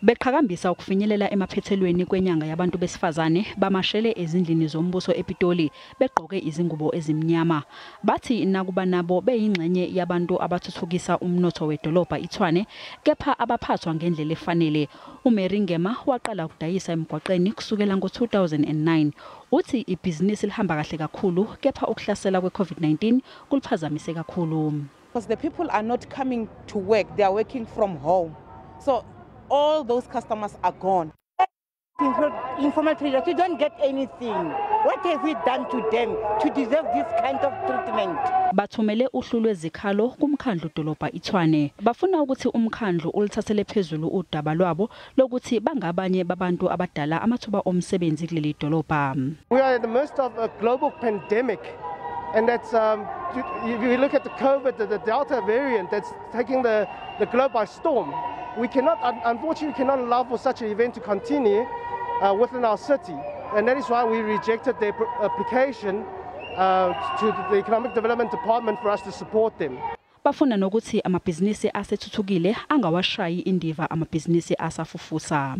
Beqhakambisa ukufinyelela emaphethelweni kwenyanga yabantu besifazane bamashele ezindlini zombuso ePitoli begqoke izingubo ezimnyama. Bathi nakuba nabo beyingxenye yabantu abathuthukisa umnotho wedolobha iTshwane kepha abaphathwa ngendlela efanele. uMary Ngema waqala ukudayisa emgwaqeni kusukela ngo-2009. Uthi ibhizinisi lihamba kahle kakhulu kepha ukuhlasela kwe-COVID-19 kuliphazamise kakhulu. Because the people are not coming to work, they are working from home. So all those customers are gone. Informal traders, you don't get anything. What have we done to them to deserve this kind of treatment? Bathumele uhlu lwezikhalo kumkhandulolobha iTshwane. Bafuna ukuthi umkhandlu ulithathele phezulu udaba lwabo lokuthi bangabanye babantu abadala amathuba omsebenzi kuleli dolobha. We are in the midst of a global pandemic, and that's if you look at the COVID, the Delta variant that's taking the globe by storm. We cannot, unfortunately, cannot allow for such an event to continue within our city, and that is why we rejected their application to the Economic Development Department for us to support them. Bafuna nokuthi amabhizinisi asethuthukile angawashayi indiva amabhizinisi asafufusa.